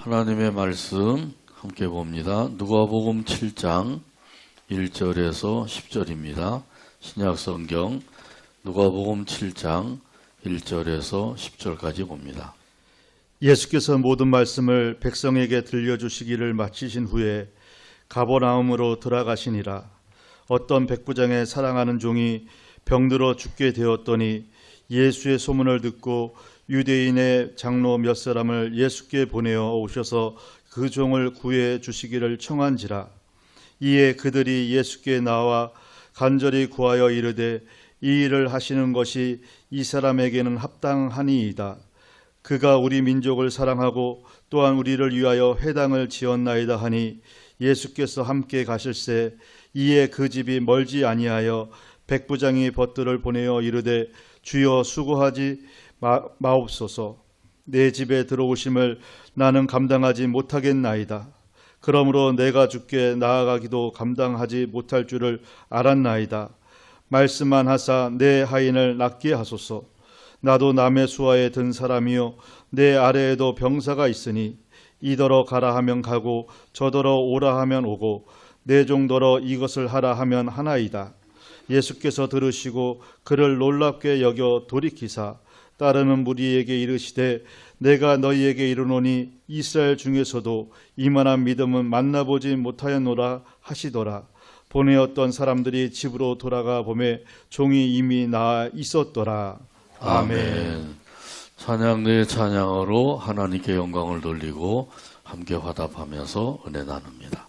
하나님의 말씀 함께 봅니다. 누가복음 7장 1절에서 10절입니다. 신약 성경 누가복음 7장 1절에서 10절까지 봅니다. 예수께서 모든 말씀을 백성에게 들려주시기를 마치신 후에 가버나움으로 돌아가시니라. 어떤 백부장의 사랑하는 종이 병들어 죽게 되었더니 예수의 소문을 듣고 유대인의 장로 몇 사람을 예수께 보내어 오셔서 그 종을 구해 주시기를 청한지라. 이에 그들이 예수께 나와 간절히 구하여 이르되 이 일을 하시는 것이 이 사람에게는 합당하니이다. 그가 우리 민족을 사랑하고 또한 우리를 위하여 회당을 지었나이다 하니 예수께서 함께 가실새 이에 그 집이 멀지 아니하여 백부장이 벗들을 보내어 이르되 주여 수고하지 마옵소서. 내 집에 들어오심을 나는 감당하지 못하겠나이다. 그러므로 내가 주께 나아가기도 감당하지 못할 줄을 알았나이다. 말씀만 하사 내 하인을 낫게 하소서. 나도 남의 수하에 든 사람이요 내 아래에도 병사가 있으니 이더러 가라 하면 가고 저더러 오라 하면 오고 내 종더러 이것을 하라 하면 하나이다. 예수께서 들으시고 그를 놀랍게 여겨 돌이키사 따르는 무리에게 이르시되 내가 너희에게 이르노니 이스라엘 중에서도 이만한 믿음은 만나보지 못하였노라 하시더라. 보내었던 사람들이 집으로 돌아가 보매 종이 이미 나아 있었더라. 아멘. 찬양 내 찬양으로 하나님께 영광을 돌리고 함께 화답하면서 은혜 나눕니다.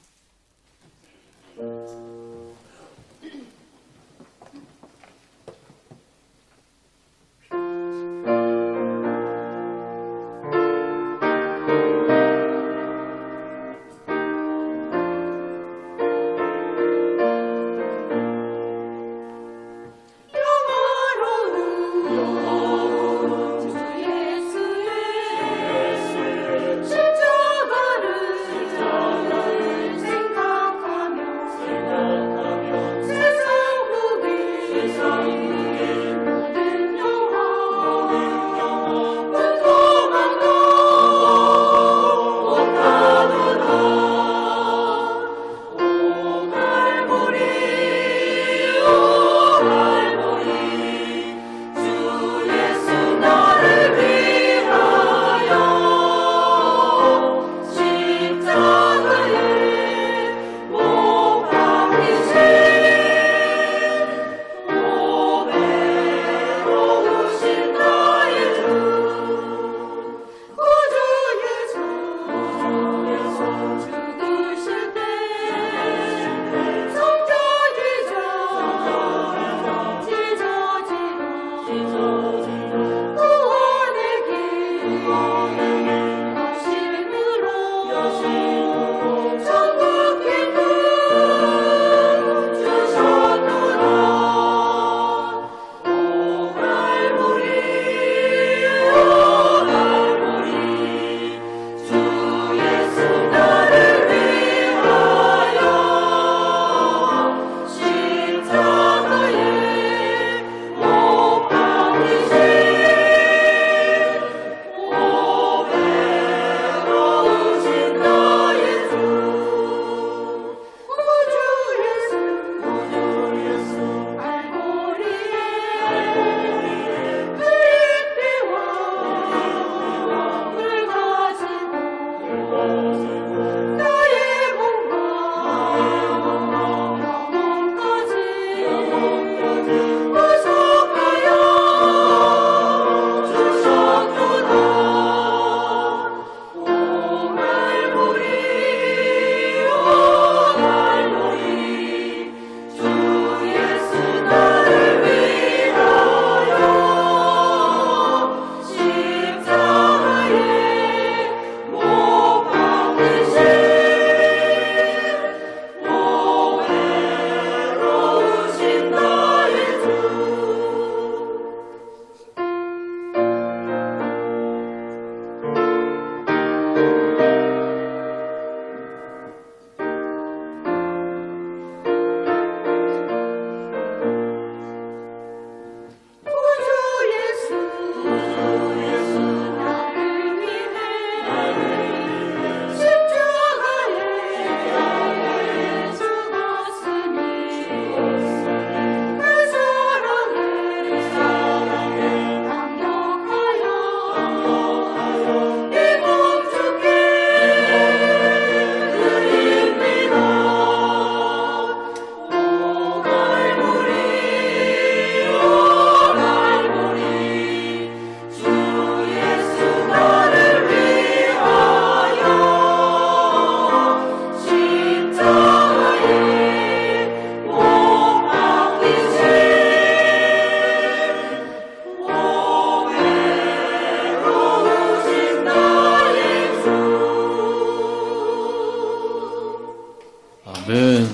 아멘.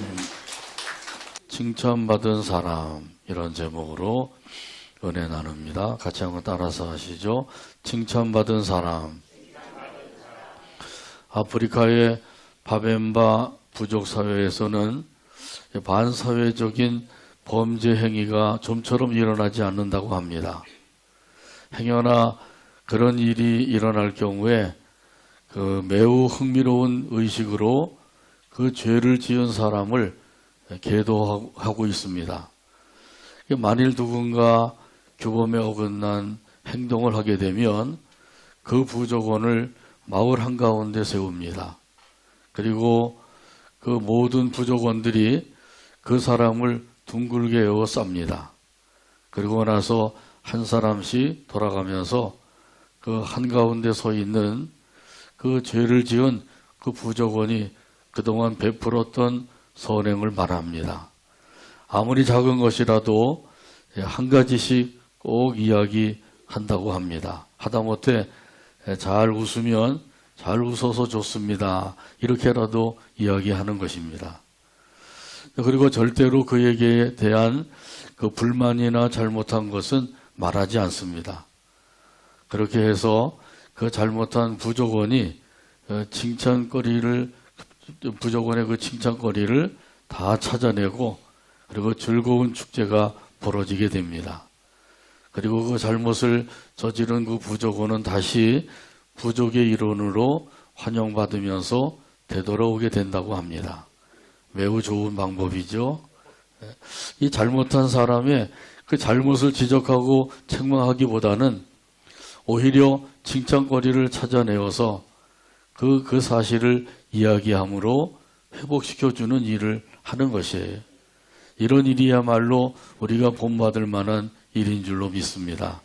칭찬받은 사람, 이런 제목으로 은혜 나눕니다. 같이 한번 따라서 하시죠. 칭찬받은 사람. 아프리카의 바벤바 부족 사회에서는 반사회적인 범죄 행위가 좀처럼 일어나지 않는다고 합니다. 행여나 그런 일이 일어날 경우에 그 매우 흥미로운 의식으로 그 죄를 지은 사람을 계도하고 있습니다. 만일 누군가 규범에 어긋난 행동을 하게 되면 그 부족원을 마을 한가운데 세웁니다. 그리고 그 모든 부족원들이 그 사람을 둥글게 에워쌉니다. 그리고 나서 한 사람씩 돌아가면서 그 한가운데 서 있는 그 죄를 지은 그 부족원이 그동안 베풀었던 선행을 말합니다. 아무리 작은 것이라도 한 가지씩 꼭 이야기한다고 합니다. 하다못해 잘 웃으면 잘 웃어서 좋습니다. 이렇게라도 이야기하는 것입니다. 그리고 절대로 그에게 대한 그 불만이나 잘못한 것은 말하지 않습니다. 그렇게 해서 그 잘못한 부족원이 부족원의 그 칭찬거리를 다 찾아내고 그리고 즐거운 축제가 벌어지게 됩니다. 그리고 그 잘못을 저지른 그 부족원은 다시 부족의 일원으로 환영받으면서 되돌아오게 된다고 합니다. 매우 좋은 방법이죠. 이 잘못한 사람의 그 잘못을 지적하고 책망하기보다는 오히려 칭찬거리를 찾아내어서 그 사실을 이야기함으로 회복시켜주는 일을 하는 것이에요. 이런 일이야말로 우리가 본받을 만한 일인 줄로 믿습니다.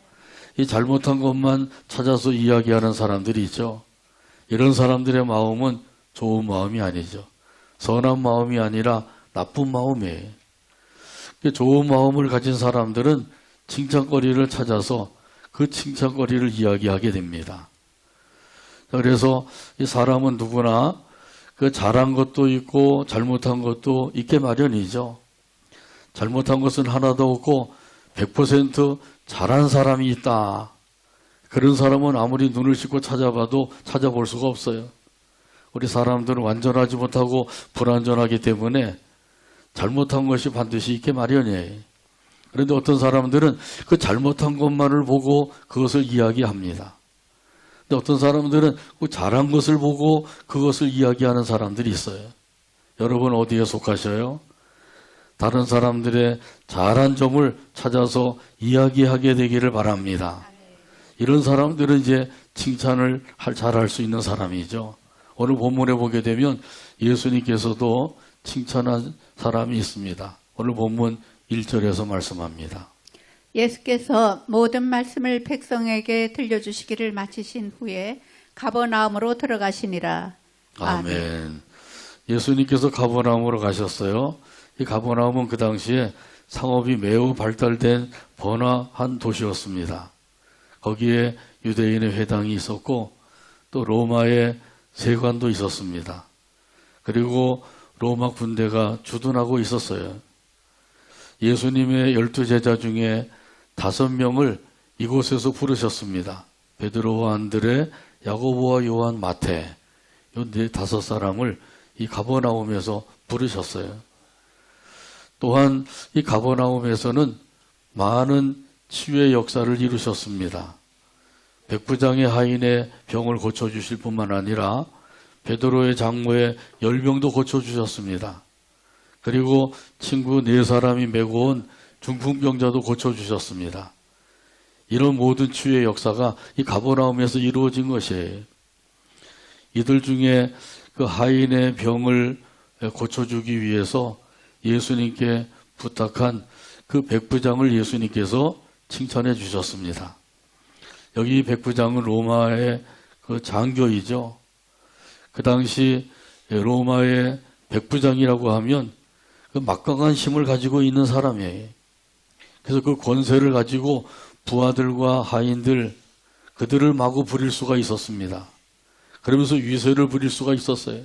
이 잘못한 것만 찾아서 이야기하는 사람들이 있죠. 이런 사람들의 마음은 좋은 마음이 아니죠. 선한 마음이 아니라 나쁜 마음이에요. 좋은 마음을 가진 사람들은 칭찬거리를 찾아서 그 칭찬거리를 이야기하게 됩니다. 그래서 이 사람은 누구나 그 잘한 것도 있고 잘못한 것도 있게 마련이죠. 잘못한 것은 하나도 없고 100% 잘한 사람이 있다. 그런 사람은 아무리 눈을 씻고 찾아봐도 찾아볼 수가 없어요. 우리 사람들은 완전하지 못하고 불완전하기 때문에 잘못한 것이 반드시 있게 마련이에요. 그런데 어떤 사람들은 그 잘못한 것만을 보고 그것을 이야기합니다. 근데 어떤 사람들은 그 잘한 것을 보고 그것을 이야기하는 사람들이 있어요. 여러분 어디에 속하셔요? 다른 사람들의 잘한 점을 찾아서 이야기하게 되기를 바랍니다. 이런 사람들은 이제 칭찬을 잘할 수 있는 사람이죠. 오늘 본문에 보게 되면 예수님께서도 칭찬한 사람이 있습니다. 오늘 본문 1절에서 말씀합니다. 예수께서 모든 말씀을 백성에게 들려주시기를 마치신 후에 가버나움으로 들어가시니라. 아멘. 예수님께서 가버나움으로 가셨어요. 이 가버나움은 그 당시에 상업이 매우 발달된 번화한 도시였습니다. 거기에 유대인의 회당이 있었고 또 로마의 세관도 있었습니다. 그리고 로마 군대가 주둔하고 있었어요. 예수님의 12제자 중에 5명을 이곳에서 부르셨습니다. 베드로와 안드레, 야고보와 요한, 마태, 이 5사람을 이 가버나움에서 부르셨어요. 또한 이 가버나움에서는 많은 치유의 역사를 이루셨습니다. 백부장의 하인의 병을 고쳐주실 뿐만 아니라 베드로의 장모의 열병도 고쳐주셨습니다. 그리고 친구 4사람이 메고 온 중풍병자도 고쳐주셨습니다. 이런 모든 치유의 역사가 이 가버나움에서 이루어진 것이에요. 이들 중에 그 하인의 병을 고쳐주기 위해서 예수님께 부탁한 그 백부장을 예수님께서 칭찬해 주셨습니다. 여기 백부장은 로마의 그 장교이죠. 그 당시 로마의 백부장이라고 하면 그 막강한 힘을 가지고 있는 사람이에요. 그래서 그 권세를 가지고 부하들과 하인들 그들을 마구 부릴 수가 있었습니다. 그러면서 위세를 부릴 수가 있었어요.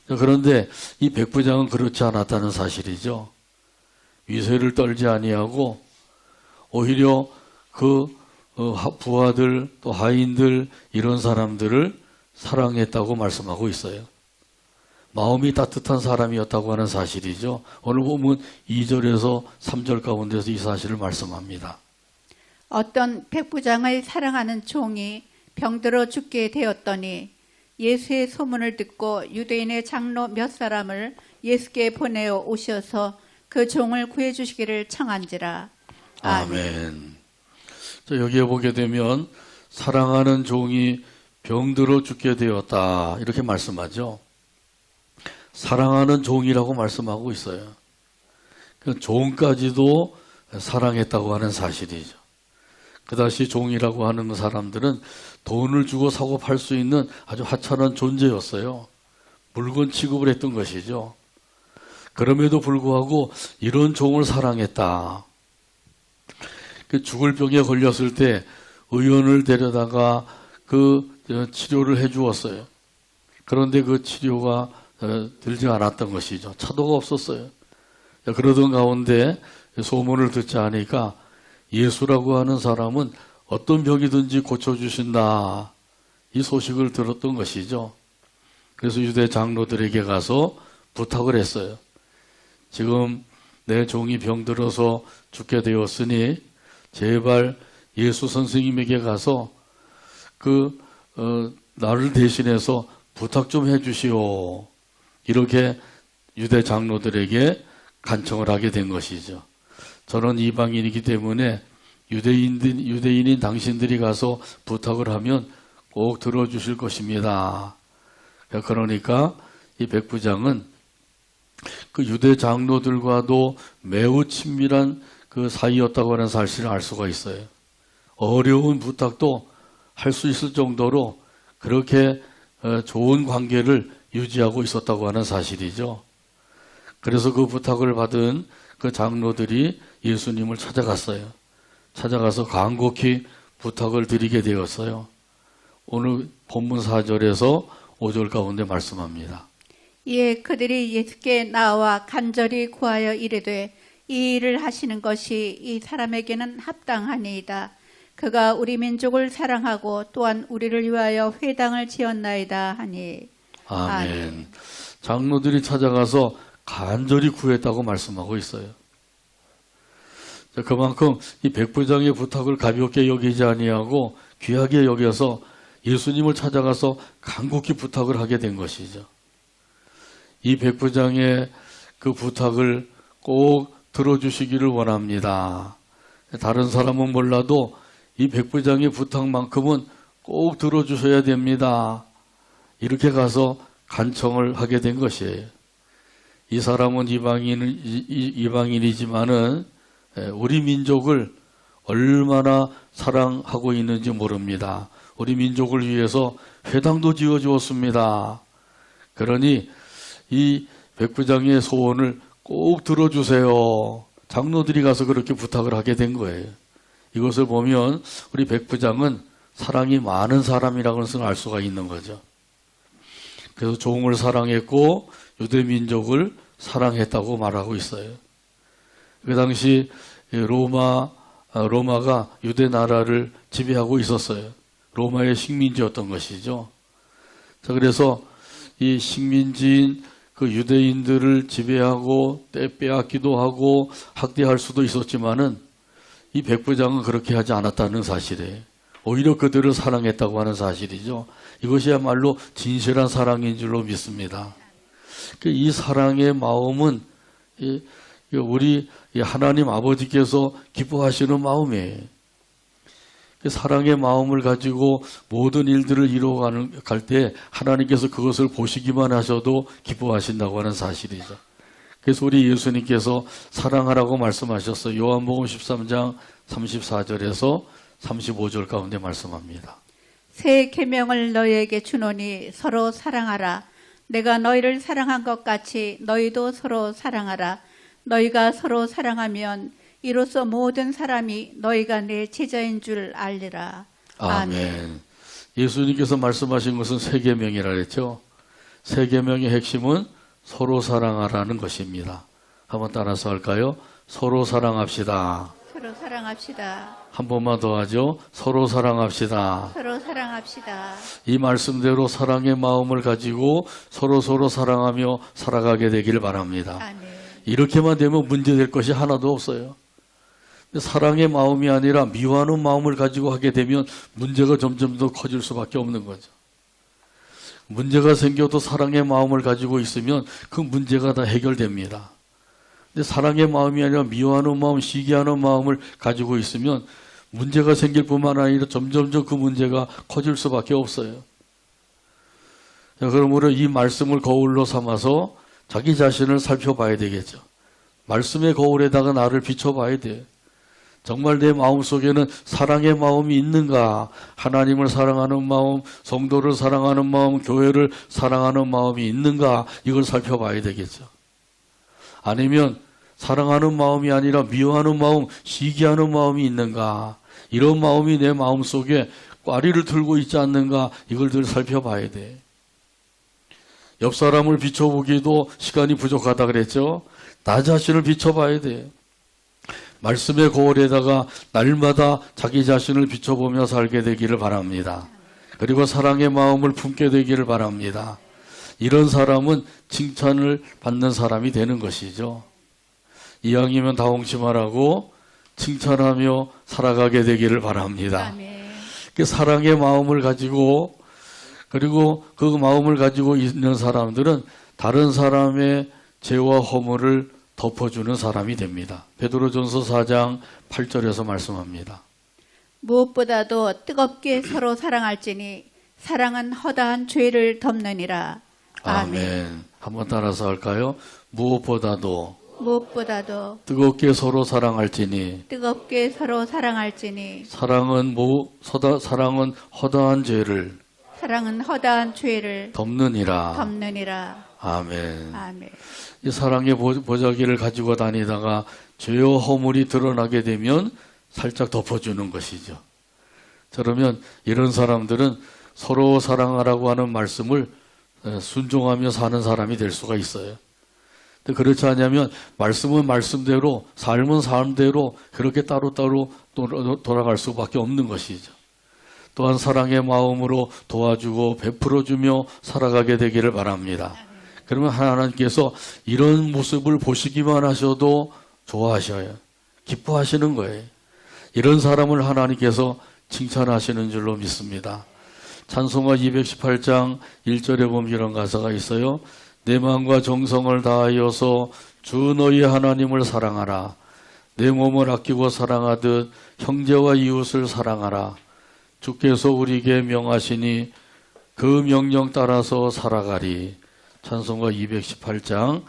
그런데 이 백부장은 그렇지 않았다는 사실이죠. 위세를 떨지 아니하고 오히려 그 부하들 또 하인들 이런 사람들을 사랑했다고 말씀하고 있어요. 마음이 따뜻한 사람이었다고 하는 사실이죠. 오늘 보면 2절에서 3절 가운데서 이 사실을 말씀합니다. 어떤 백부장을 사랑하는 종이 병들어 죽게 되었더니 예수의 소문을 듣고 유대인의 장로 몇 사람을 예수께 보내어 오셔서 그 종을 구해주시기를 청한지라. 아멘. 자, 여기에 보게 되면 사랑하는 종이 병들어 죽게 되었다 이렇게 말씀하죠. 사랑하는 종이라고 말씀하고 있어요. 그 종까지도 사랑했다고 하는 사실이죠. 그다시 종이라고 하는 사람들은 돈을 주고 사고 팔 수 있는 아주 하찮은 존재였어요. 물건 취급을 했던 것이죠. 그럼에도 불구하고 이런 종을 사랑했다. 죽을 병에 걸렸을 때 의원을 데려다가 그 치료를 해 주었어요. 그런데 그 치료가 들지 않았던 것이죠. 차도가 없었어요. 그러던 가운데 소문을 듣지 않으니까 예수라고 하는 사람은 어떤 병이든지 고쳐주신다. 이 소식을 들었던 것이죠. 그래서 유대 장로들에게 가서 부탁을 했어요. 지금 내 종이 병들어서 죽게 되었으니 제발 예수 선생님에게 가서 나를 대신해서 부탁 좀 해주시오. 이렇게 유대 장로들에게 간청을 하게 된 것이죠. 저는 이방인이기 때문에 유대인인 당신들이 가서 부탁을 하면 꼭 들어주실 것입니다. 그러니까 이 백부장은 그 유대 장로들과도 매우 친밀한 그 사이였다고 하는 사실을 알 수가 있어요. 어려운 부탁도 할 수 있을 정도로 그렇게 좋은 관계를 유지하고 있었다고 하는 사실이죠. 그래서 그 부탁을 받은 그 장로들이 예수님을 찾아갔어요. 찾아가서 간곡히 부탁을 드리게 되었어요. 오늘 본문 4절에서 5절 가운데 말씀합니다. 이에 그들이 예수께 나와 간절히 구하여 이르되 이 일을 하시는 것이 이 사람에게는 합당하니이다. 그가 우리 민족을 사랑하고 또한 우리를 위하여 회당을 지었나이다 하니. 아멘. 장로들이 찾아가서 간절히 구했다고 말씀하고 있어요. 그만큼 이 백부장의 부탁을 가볍게 여기지 아니하고 귀하게 여겨서 예수님을 찾아가서 간곡히 부탁을 하게 된 것이죠. 이 백부장의 그 부탁을 꼭 들어주시기를 원합니다. 다른 사람은 몰라도 이 백부장의 부탁만큼은 꼭 들어주셔야 됩니다. 이렇게 가서 간청을 하게 된 것이에요. 이 사람은 이방인이지만은 우리 민족을 얼마나 사랑하고 있는지 모릅니다. 우리 민족을 위해서 회당도 지어 주었습니다. 그러니 이 백부장의 소원을 꼭 들어주세요. 장로들이 가서 그렇게 부탁을 하게 된 거예요. 이것을 보면 우리 백부장은 사랑이 많은 사람이라는 것을 알 수가 있는 거죠. 그래서 종을 사랑했고 유대 민족을 사랑했다고 말하고 있어요. 그 당시 로마가 유대 나라를 지배하고 있었어요. 로마의 식민지였던 것이죠. 자, 그래서 이 식민지인 그 유대인들을 지배하고 빼앗기도 하고 학대할 수도 있었지만은 이 백부장은 그렇게 하지 않았다는 사실이에요. 오히려 그들을 사랑했다고 하는 사실이죠. 이것이야말로 진실한 사랑인 줄로 믿습니다. 이 사랑의 마음은 우리 하나님 아버지께서 기뻐하시는 마음이에요. 사랑의 마음을 가지고 모든 일들을 이루어갈 때 하나님께서 그것을 보시기만 하셔도 기뻐하신다고 하는 사실이죠. 그래서 우리 예수님께서 사랑하라고 말씀하셨어요. 요한복음 13장 34절에서 35절 가운데 말씀합니다. 새 계명을 너희에게 주노니 서로 사랑하라. 내가 너희를 사랑한 것 같이 너희도 서로 사랑하라. 너희가 서로 사랑하면 이로써 모든 사람이 너희가 내 제자인 줄 알리라. 아멘. 예수님께서 말씀하신 것은 새 계명이라 그랬죠. 세 계명의 핵심은 서로 사랑하라는 것입니다. 한번 따라서 할까요? 서로 사랑합시다. 서로 사랑합시다. 한 번만 더 하죠. 서로 사랑합시다. 서로 사랑합시다. 이 말씀대로 사랑의 마음을 가지고 서로 사랑하며 살아가게 되길 바랍니다. 아멘. 이렇게만 되면 문제될 것이 하나도 없어요. 사랑의 마음이 아니라 미워하는 마음을 가지고 하게 되면 문제가 점점 더 커질 수밖에 없는 거죠. 문제가 생겨도 사랑의 마음을 가지고 있으면 그 문제가 다 해결됩니다. 근데 사랑의 마음이 아니라 미워하는 마음, 시기하는 마음을 가지고 있으면 문제가 생길 뿐만 아니라 점점점 그 문제가 커질 수밖에 없어요. 자, 그러므로 이 말씀을 거울로 삼아서 자기 자신을 살펴봐야 되겠죠. 말씀의 거울에다가 나를 비춰봐야 돼요. 정말 내 마음속에는 사랑의 마음이 있는가? 하나님을 사랑하는 마음, 성도를 사랑하는 마음, 교회를 사랑하는 마음이 있는가? 이걸 살펴봐야 되겠죠. 아니면 사랑하는 마음이 아니라 미워하는 마음, 시기하는 마음이 있는가? 이런 마음이 내 마음속에 꽈리를 들고 있지 않는가? 이걸 늘 살펴봐야 돼. 옆 사람을 비춰보기도 시간이 부족하다 그랬죠? 나 자신을 비춰봐야 돼. 말씀의 거울에다가 날마다 자기 자신을 비춰보며 살게 되기를 바랍니다. 그리고 사랑의 마음을 품게 되기를 바랍니다. 이런 사람은 칭찬을 받는 사람이 되는 것이죠. 이왕이면 다홍치마라고 칭찬하며 살아가게 되기를 바랍니다. 아멘. 그 사랑의 마음을 가지고 그리고 그 마음을 가지고 있는 사람들은 다른 사람의 죄와 허물을 덮어주는 사람이 됩니다. 베드로전서 4장 8절에서 말씀합니다. 무엇보다도 뜨겁게 서로 사랑할지니 사랑은 허다한 죄를 덮느니라. 아멘. 한번 따라서 할까요? 무엇보다도 뜨겁게 서로 사랑할지니 뜨겁게 서로 사랑할지니 사랑은 허다한 죄를 덮느니라. 아멘. 아멘. 이 사랑의 보자기를 가지고 다니다가 죄와 허물이 드러나게 되면 살짝 덮어주는 것이죠. 그러면 이런 사람들은 서로 사랑하라고 하는 말씀을 순종하며 사는 사람이 될 수가 있어요. 근데 그렇지 않으면 말씀은 말씀대로, 삶은 삶대로 그렇게 따로따로 돌아갈 수밖에 없는 것이죠. 또한 사랑의 마음으로 도와주고 베풀어주며 살아가게 되기를 바랍니다. 그러면 하나님께서 이런 모습을 보시기만 하셔도 좋아하셔요. 기뻐하시는 거예요. 이런 사람을 하나님께서 칭찬하시는 줄로 믿습니다. 찬송가 218장 1절에 보면 이런 가사가 있어요. 내 마음과 정성을 다하여서 주 너희 하나님을 사랑하라. 내 몸을 아끼고 사랑하듯 형제와 이웃을 사랑하라. 주께서 우리에게 명하시니 그 명령 따라서 살아가리. 찬송가 218장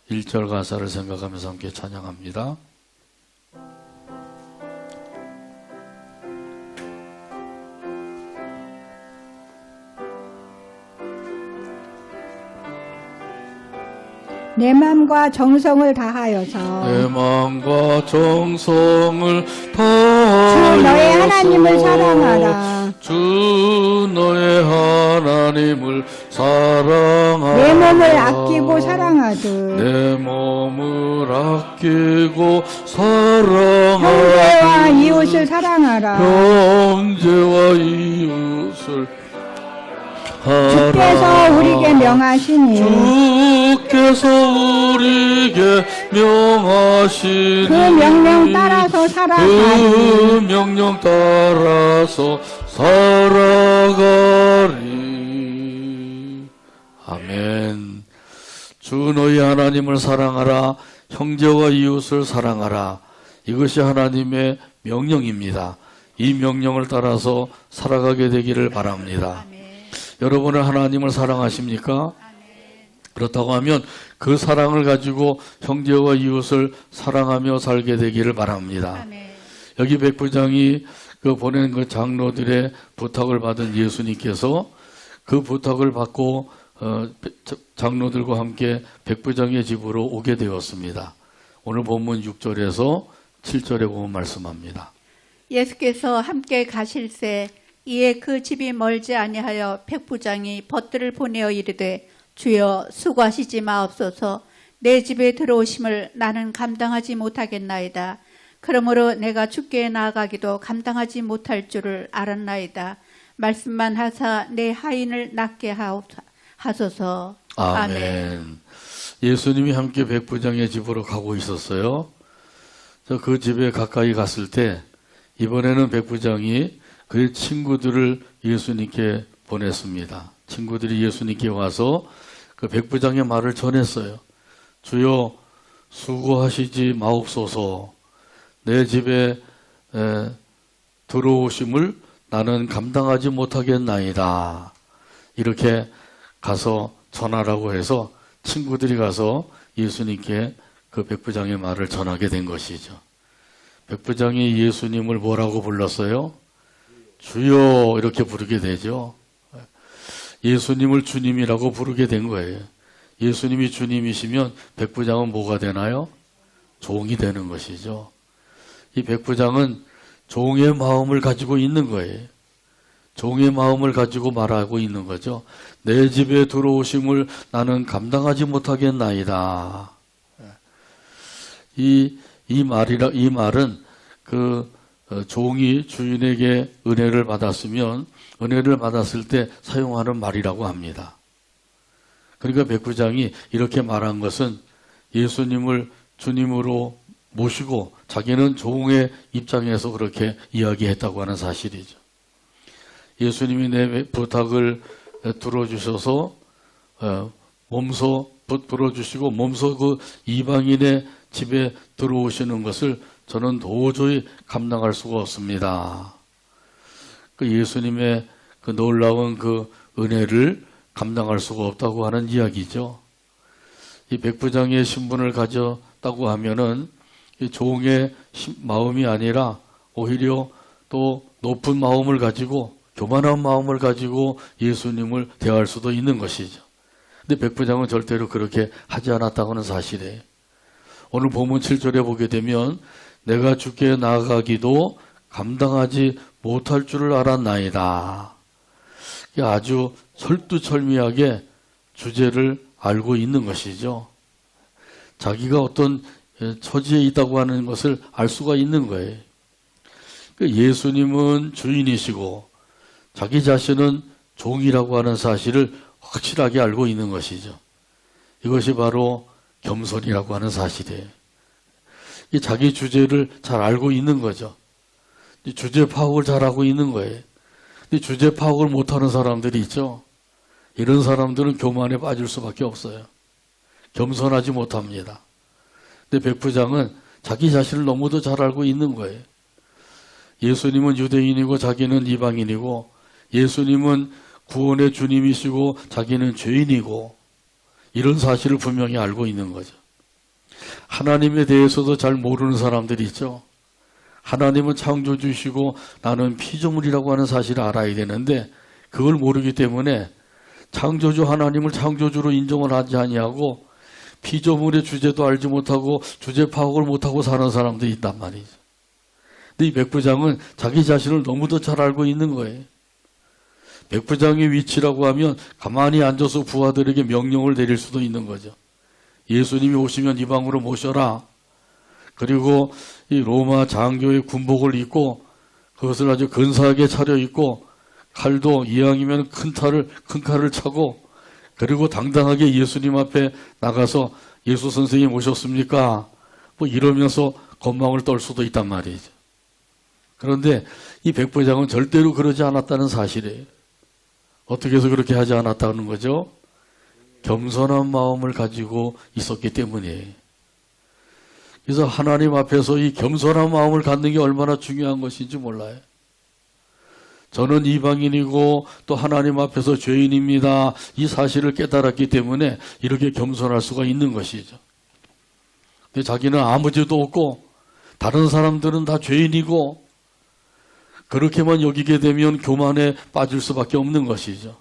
1절 가사를 생각하면서 함께 찬양합니다. 내 마음과 정성을 다하여서 내 마음과 정성을 주 다하여서 너의 하나님을 사랑하라. 주 너의 하나님을 사랑하라. 내 몸을 아끼고 사랑하듯 내 몸을 아끼고 사랑하라. 형제와 이웃을 사랑하라. 형제와 이웃을 주께서 우리에게 명하시니 주께서 우리에게 명하시니 그 명령 따라서 살아가리. 그 명령 따라서 살아가리. 아멘. 주 너희 하나님을 사랑하라. 형제와 이웃을 사랑하라. 이것이 하나님의 명령입니다. 이 명령을 따라서 살아가게 되기를 바랍니다. 여러분은 하나님을 사랑하십니까? 그렇다고 하면 그 사랑을 가지고 형제와 이웃을 사랑하며 살게 되기를 바랍니다. 여기 백부장이 보낸 그 장로들의 부탁을 받은 예수님께서 그 부탁을 받고 장로들과 함께 백부장의 집으로 오게 되었습니다. 오늘 본문 6절에서 7절에 보면 말씀합니다. 예수께서 함께 가실새 이에 그 집이 멀지 아니하여 백부장이 벗들을 보내어 이르되 주여 수고하시지 마옵소서. 내 집에 들어오심을 나는 감당하지 못하겠나이다. 그러므로 내가 주께 나아가기도 감당하지 못할 줄을 알았나이다. 말씀만 하사 내 하인을 낫게 하소서. 아멘. 예수님이 함께 백부장의 집으로 가고 있었어요. 그 집에 가까이 갔을 때 이번에는 백부장이 그의 친구들을 예수님께 보냈습니다. 친구들이 예수님께 와서 그 백부장의 말을 전했어요. 주여 수고하시지 마옵소서. 내 집에 들어오심을 나는 감당하지 못하겠나이다. 이렇게 가서 전하라고 해서 친구들이 가서 예수님께 그 백부장의 말을 전하게 된 것이죠. 백부장이 예수님을 뭐라고 불렀어요? 주여 이렇게 부르게 되죠. 예수님을 주님이라고 부르게 된 거예요. 예수님이 주님이시면 백부장은 뭐가 되나요? 종이 되는 것이죠. 이 백부장은 종의 마음을 가지고 있는 거예요. 종의 마음을 가지고 말하고 있는 거죠. 내 집에 들어오심을 나는 감당하지 못하겠나이다. 이 말은 그 종이 주인에게 은혜를 받았으면 은혜를 받았을 때 사용하는 말이라고 합니다. 그러니까 백부장이 이렇게 말한 것은 예수님을 주님으로 모시고 자기는 종의 입장에서 그렇게 이야기했다고 하는 사실이죠. 예수님이 내 부탁을 들어주셔서 몸소 들어주시고 몸소 그 이방인의 집에 들어오시는 것을 저는 도저히 감당할 수가 없습니다. 그 예수님의 그 놀라운 그 은혜를 감당할 수가 없다고 하는 이야기죠. 이 백부장의 신분을 가졌다고 하면은 이 종의 마음이 아니라 오히려 또 높은 마음을 가지고 교만한 마음을 가지고 예수님을 대할 수도 있는 것이죠. 근데 백부장은 절대로 그렇게 하지 않았다고는 사실이에요. 오늘 본문 7절에 보게 되면 내가 주께 나아가기도 감당하지 못할 줄을 알았나이다. 아주 철두철미하게 주제를 알고 있는 것이죠. 자기가 어떤 처지에 있다고 하는 것을 알 수가 있는 거예요. 예수님은 주인이시고 자기 자신은 종이라고 하는 사실을 확실하게 알고 있는 것이죠. 이것이 바로 겸손이라고 하는 사실이에요. 자기 주제를 잘 알고 있는 거죠. 주제 파악을 잘하고 있는 거예요. 근데 주제 파악을 못하는 사람들이 있죠. 이런 사람들은 교만에 빠질 수밖에 없어요. 겸손하지 못합니다. 근데 백부장은 자기 자신을 너무도 잘 알고 있는 거예요. 예수님은 유대인이고 자기는 이방인이고 예수님은 구원의 주님이시고 자기는 죄인이고 이런 사실을 분명히 알고 있는 거죠. 하나님에 대해서도 잘 모르는 사람들이 있죠. 하나님은 창조주시고 나는 피조물이라고 하는 사실을 알아야 되는데 그걸 모르기 때문에 창조주 하나님을 창조주로 인정을 하지 아니하고 피조물의 주제도 알지 못하고 주제 파악을 못하고 사는 사람들이 있단 말이죠. 근데 이 백부장은 자기 자신을 너무도 잘 알고 있는 거예요. 백부장의 위치라고 하면 가만히 앉아서 부하들에게 명령을 내릴 수도 있는 거죠. 예수님이 오시면 이 방으로 모셔라. 그리고 이 로마 장교의 군복을 입고 그것을 아주 근사하게 차려입고 칼도 이왕이면 큰 칼을 차고 그리고 당당하게 예수님 앞에 나가서 예수 선생님 오셨습니까? 뭐 이러면서 건방을 떨 수도 있단 말이죠. 그런데 이 백부장은 절대로 그러지 않았다는 사실이에요. 어떻게 해서 그렇게 하지 않았다는 거죠? 겸손한 마음을 가지고 있었기 때문이에요. 그래서 하나님 앞에서 이 겸손한 마음을 갖는 게 얼마나 중요한 것인지 몰라요. 저는 이방인이고 또 하나님 앞에서 죄인입니다. 이 사실을 깨달았기 때문에 이렇게 겸손할 수가 있는 것이죠. 근데 자기는 아무 죄도 없고 다른 사람들은 다 죄인이고 그렇게만 여기게 되면 교만에 빠질 수밖에 없는 것이죠.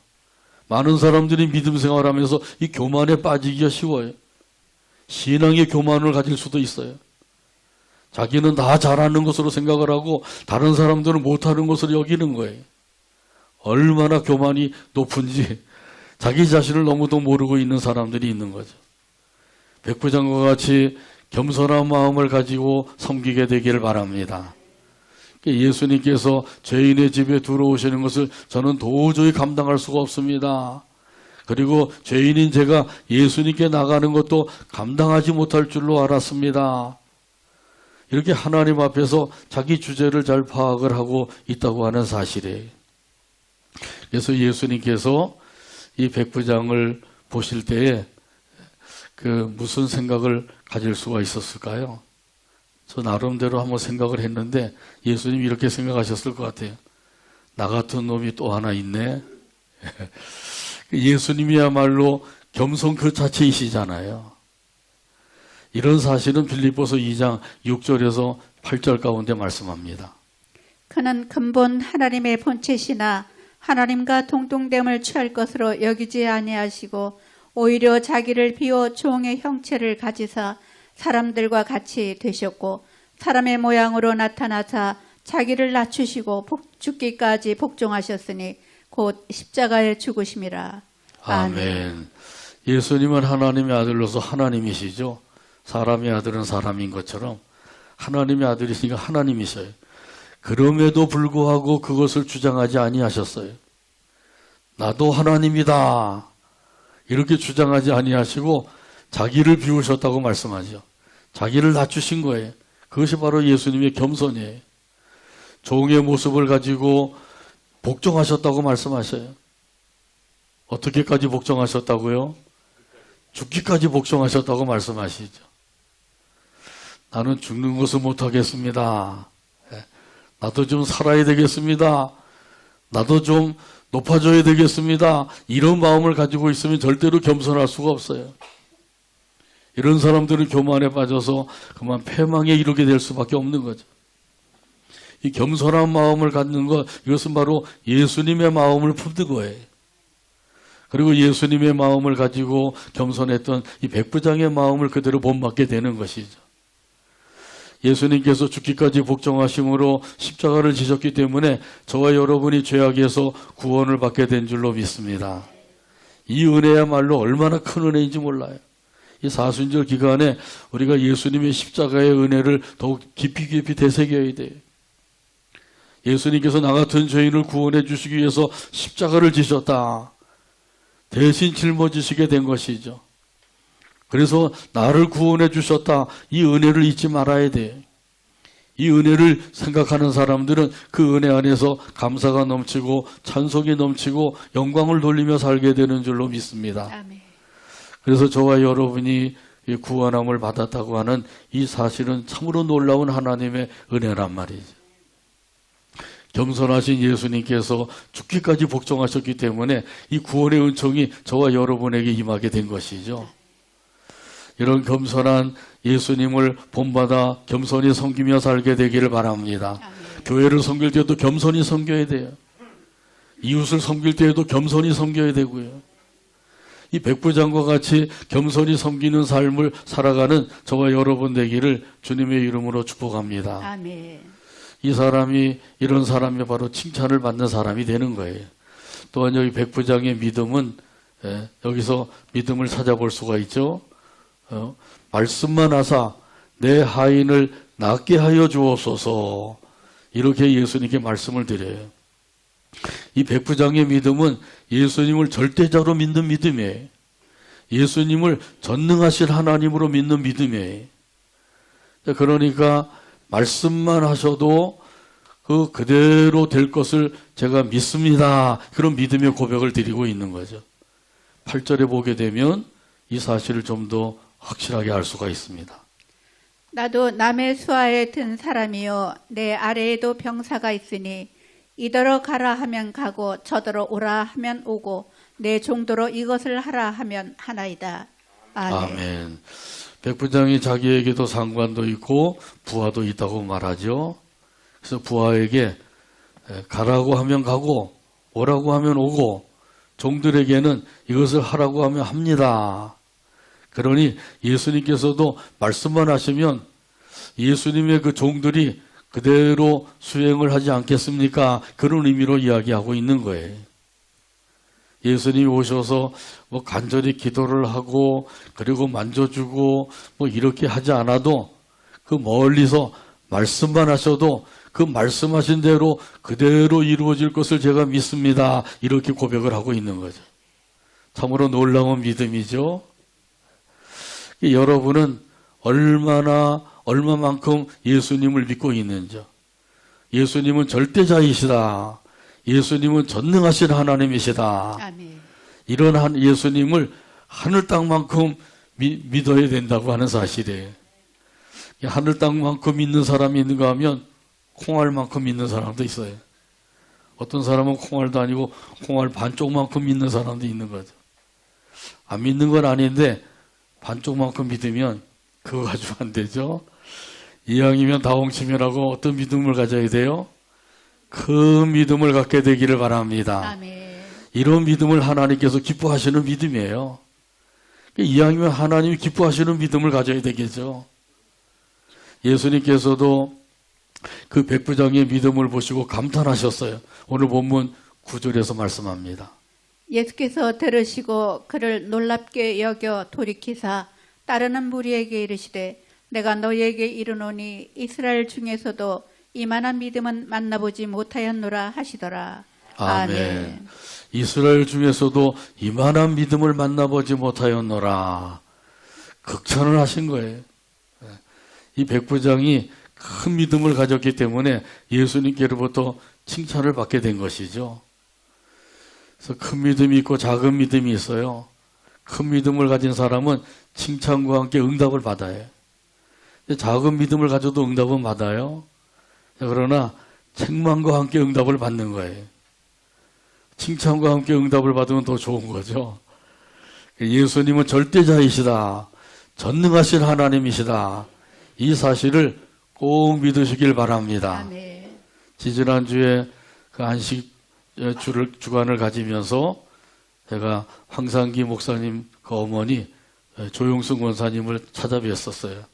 많은 사람들이 믿음 생활하면서 이 교만에 빠지기가 쉬워요. 신앙의 교만을 가질 수도 있어요. 자기는 다 잘하는 것으로 생각을 하고 다른 사람들은 못하는 것으로 여기는 거예요. 얼마나 교만이 높은지 자기 자신을 너무도 모르고 있는 사람들이 있는 거죠. 백부장과 같이 겸손한 마음을 가지고 섬기게 되기를 바랍니다. 예수님께서 죄인의 집에 들어오시는 것을 저는 도저히 감당할 수가 없습니다. 그리고 죄인인 제가 예수님께 나가는 것도 감당하지 못할 줄로 알았습니다. 이렇게 하나님 앞에서 자기 주제를 잘 파악을 하고 있다고 하는 사실이에요. 그래서 예수님께서 이 백부장을 보실 때에 무슨 생각을 가질 수가 있었을까요? 저 나름대로 한번 생각을 했는데 예수님이 이렇게 생각하셨을 것 같아요. 나 같은 놈이 또 하나 있네. 예수님이야말로 겸손 그 자체이시잖아요. 이런 사실은 빌립보서 2장 6절에서 8절 가운데 말씀합니다. 그는 근본 하나님의 본체시나 하나님과 동등됨을 취할 것으로 여기지 아니하시고 오히려 자기를 비워 종의 형체를 가지사 사람들과 같이 되셨고 사람의 모양으로 나타나사 자기를 낮추시고 죽기까지 복종하셨으니 곧 십자가에 죽으심이라. 아멘. 예수님은 하나님의 아들로서 하나님이시죠. 사람의 아들은 사람인 것처럼 하나님의 아들이시니까 하나님이셔요. 그럼에도 불구하고 그것을 주장하지 아니하셨어요. 나도 하나님이다. 이렇게 주장하지 아니하시고 자기를 비우셨다고 말씀하죠. 자기를 낮추신 거예요. 그것이 바로 예수님의 겸손이에요. 종의 모습을 가지고 복종하셨다고 말씀하셔요. 어떻게까지 복종하셨다고요? 죽기까지 복종하셨다고 말씀하시죠. 나는 죽는 것을 못하겠습니다. 나도 좀 살아야 되겠습니다. 나도 좀 높아져야 되겠습니다. 이런 마음을 가지고 있으면 절대로 겸손할 수가 없어요. 이런 사람들은 교만에 빠져서 그만 패망에 이르게 될 수밖에 없는 거죠. 이 겸손한 마음을 갖는 것, 이것은 바로 예수님의 마음을 품는 거예요. 그리고 예수님의 마음을 가지고 겸손했던 이 백부장의 마음을 그대로 본받게 되는 것이죠. 예수님께서 죽기까지 복종하심으로 십자가를 지셨기 때문에 저와 여러분이 죄악에서 구원을 받게 된 줄로 믿습니다. 이 은혜야말로 얼마나 큰 은혜인지 몰라요. 이 사순절 기간에 우리가 예수님의 십자가의 은혜를 더욱 깊이 되새겨야 돼요. 예수님께서 나 같은 죄인을 구원해 주시기 위해서 십자가를 지셨다. 대신 짊어지시게 된 것이죠. 그래서 나를 구원해 주셨다. 이 은혜를 잊지 말아야 돼요. 이 은혜를 생각하는 사람들은 그 은혜 안에서 감사가 넘치고 찬송이 넘치고 영광을 돌리며 살게 되는 줄로 믿습니다. 아멘. 그래서 저와 여러분이 구원함을 받았다고 하는 이 사실은 참으로 놀라운 하나님의 은혜란 말이죠. 겸손하신 예수님께서 죽기까지 복종하셨기 때문에 이 구원의 은총이 저와 여러분에게 임하게 된 것이죠. 이런 겸손한 예수님을 본받아 겸손히 섬기며 살게 되기를 바랍니다. 아멘. 교회를 섬길 때도 겸손히 섬겨야 돼요. 이웃을 섬길 때에도 겸손히 섬겨야 되고요. 이 백부장과 같이 겸손히 섬기는 삶을 살아가는 저와 여러분 되기를 주님의 이름으로 축복합니다. 아멘. 이 사람이 이런 사람이 바로 칭찬을 받는 사람이 되는 거예요. 또한 여기 백부장의 믿음은 여기서 믿음을 찾아볼 수가 있죠. 말씀만 하사 내 하인을 낫게 하여 주옵소서. 이렇게 예수님께 말씀을 드려요. 이 백부장의 믿음은 예수님을 절대자로 믿는 믿음이에요. 예수님을 전능하신 하나님으로 믿는 믿음이에요. 그러니까 말씀만 하셔도 그대로 될 것을 제가 믿습니다. 그런 믿음의 고백을 드리고 있는 거죠. 8절에 보게 되면 이 사실을 좀 더 확실하게 알 수가 있습니다. 나도 남의 수하에 든 사람이요 내 아래에도 병사가 있으니 이더러 가라 하면 가고 저더러 오라 하면 오고 내 종도로 이것을 하라 하면 하나이다. 아멘. 아멘. 백부장이 자기에게도 상관도 있고 부하도 있다고 말하죠. 그래서 부하에게 가라고 하면 가고 오라고 하면 오고 종들에게는 이것을 하라고 하면 합니다. 그러니 예수님께서도 말씀만 하시면 예수님의 그 종들이 그대로 수행을 하지 않겠습니까? 그런 의미로 이야기하고 있는 거예요. 예수님이 오셔서 뭐 간절히 기도를 하고 그리고 만져주고 뭐 이렇게 하지 않아도 그 멀리서 말씀만 하셔도 그 말씀하신 대로 그대로 이루어질 것을 제가 믿습니다. 이렇게 고백을 하고 있는 거죠. 참으로 놀라운 믿음이죠. 여러분은 얼마만큼 예수님을 믿고 있는지. 예수님은 절대자이시다. 예수님은 전능하신 하나님이시다. 아멘. 이런 예수님을 하늘 땅만큼 믿어야 된다고 하는 사실이에요. 하늘 땅만큼 믿는 사람이 있는가 하면 콩알만큼 믿는 사람도 있어요. 어떤 사람은 콩알도 아니고 콩알 반쪽만큼 믿는 사람도 있는 거죠. 안 믿는 건 아닌데 반쪽만큼 믿으면 그거 가지고 안 되죠. 이왕이면 다홍치면하고 어떤 믿음을 가져야 돼요? 큰 믿음을 갖게 되기를 바랍니다. 아멘. 이런 믿음을 하나님께서 기뻐하시는 믿음이에요. 이왕이면 하나님이 기뻐하시는 믿음을 가져야 되겠죠. 예수님께서도 그 백부장의 믿음을 보시고 감탄하셨어요. 오늘 본문 9절에서 말씀합니다. 예수께서 들으시고 그를 놀랍게 여겨 돌이키사 따르는 무리에게 이르시되 내가 너희에게 이르노니 이스라엘 중에서도 이만한 믿음은 만나보지 못하였노라 하시더라. 아멘. 이스라엘 중에서도 이만한 믿음을 만나보지 못하였노라. 극찬을 하신 거예요. 이 백부장이 큰 믿음을 가졌기 때문에 예수님께로부터 칭찬을 받게 된 것이죠. 그래서 큰 믿음이 있고 작은 믿음이 있어요. 큰 믿음을 가진 사람은 칭찬과 함께 응답을 받아요. 작은 믿음을 가져도 응답은 받아요. 그러나 책망과 함께 응답을 받는 거예요. 칭찬과 함께 응답을 받으면 더 좋은 거죠. 예수님은 절대자이시다. 전능하신 하나님이시다. 이 사실을 꼭 믿으시길 바랍니다. 아멘. 지지난주에 그 안식 주간을 가지면서 제가 황상기 목사님 그 어머니 조용승 권사님을 찾아뵀었어요.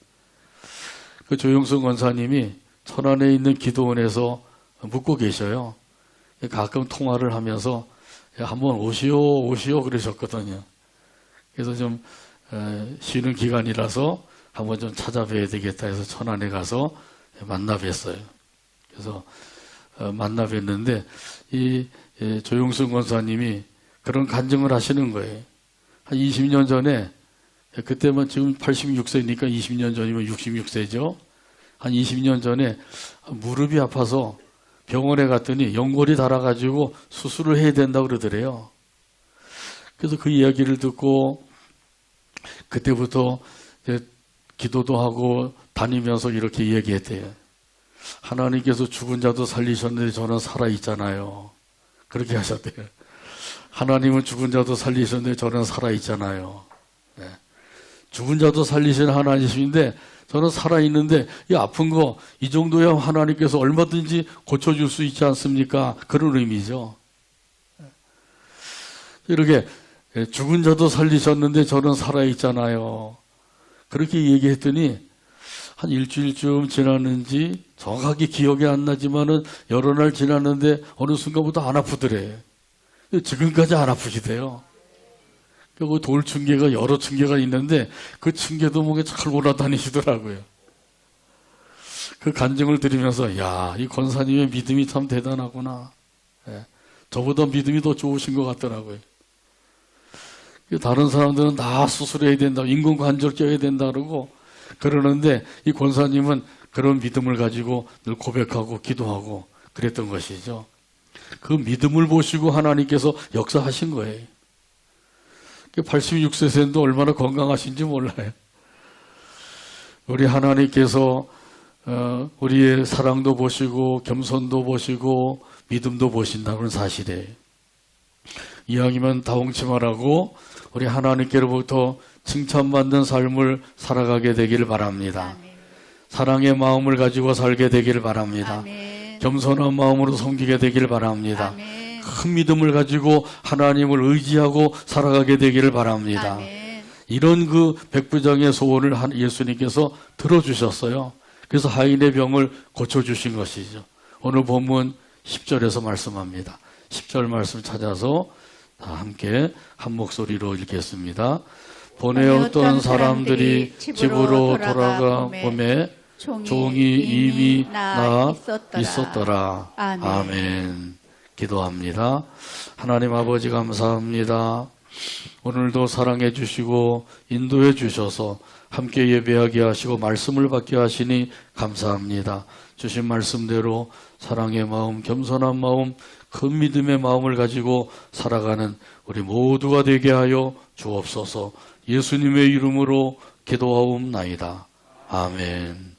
그 조용승 권사님이 천안에 있는 기도원에서 묵고 계셔요. 가끔 통화를 하면서 한번 오시오 그러셨거든요. 그래서 좀 쉬는 기간이라서 한번 좀 찾아뵈야 되겠다 해서 천안에 가서 만나 뵀어요. 그래서 만나 뵀는데 이 조용승 권사님이 그런 간증을 하시는 거예요. 한 20년 전에 그때만 지금 86세니까 20년 전이면 66세죠. 한 20년 전에 무릎이 아파서 병원에 갔더니 연골이 닳아가지고 수술을 해야 된다고 그러더래요. 그래서 그 이야기를 듣고 그때부터 기도도 하고 다니면서 이렇게 얘기했대요. 하나님께서 죽은 자도 살리셨는데 저는 살아있잖아요. 그렇게 하셨대요. 하나님은 죽은 자도 살리셨는데 저는 살아있잖아요. 네. 죽은 자도 살리신 하나님이신데 저는 살아있는데 이 아픈 거 이 정도야 하나님께서 얼마든지 고쳐줄 수 있지 않습니까? 그런 의미죠. 이렇게 죽은 자도 살리셨는데 저는 살아있잖아요. 그렇게 얘기했더니 한 일주일쯤 지났는지 정확하게 기억이 안 나지만은 여러 날 지났는데 어느 순간부터 안 아프더래. 지금까지 안 아프시대요. 그 돌층계가 여러 층계가 있는데 그 층계도 목에 잘 올라다니시더라고요. 그 간증을 들으면서 야, 이 권사님의 믿음이 참 대단하구나. 예, 저보다 믿음이 더 좋으신 것 같더라고요. 다른 사람들은 다 수술해야 된다, 인공관절 껴야 된다 그러고 그러는데 이 권사님은 그런 믿음을 가지고 늘 고백하고 기도하고 그랬던 것이죠. 그 믿음을 보시고 하나님께서 역사하신 거예요. 86세인데 얼마나 건강하신지 몰라요. 우리 하나님께서 우리의 사랑도 보시고 겸손도 보시고 믿음도 보신다는 사실이에요. 이왕이면 다홍치마라고 우리 하나님께로부터 칭찬받는 삶을 살아가게 되기를 바랍니다. 아멘. 사랑의 마음을 가지고 살게 되기를 바랍니다. 아멘. 겸손한 마음으로 섬기게 되기를 바랍니다. 아멘. 큰 믿음을 가지고 하나님을 의지하고 살아가게 되기를 바랍니다. 아멘. 이런 그 백부장의 소원을 예수님께서 들어주셨어요. 그래서 하인의 병을 고쳐주신 것이죠. 오늘 본문 10절에서 말씀합니다. 10절 말씀 찾아서 다 함께 한 목소리로 읽겠습니다. 보내었던 사람들이 집으로 돌아가 보매 종이 이미 나 있었더라. 아멘. 기도합니다. 하나님 아버지 감사합니다. 오늘도 사랑해 주시고 인도해 주셔서 함께 예배하게 하시고 말씀을 받게 하시니 감사합니다. 주신 말씀대로 사랑의 마음, 겸손한 마음, 큰 믿음의 마음을 가지고 살아가는 우리 모두가 되게 하여 주옵소서. 예수님의 이름으로 기도하옵나이다. 아멘.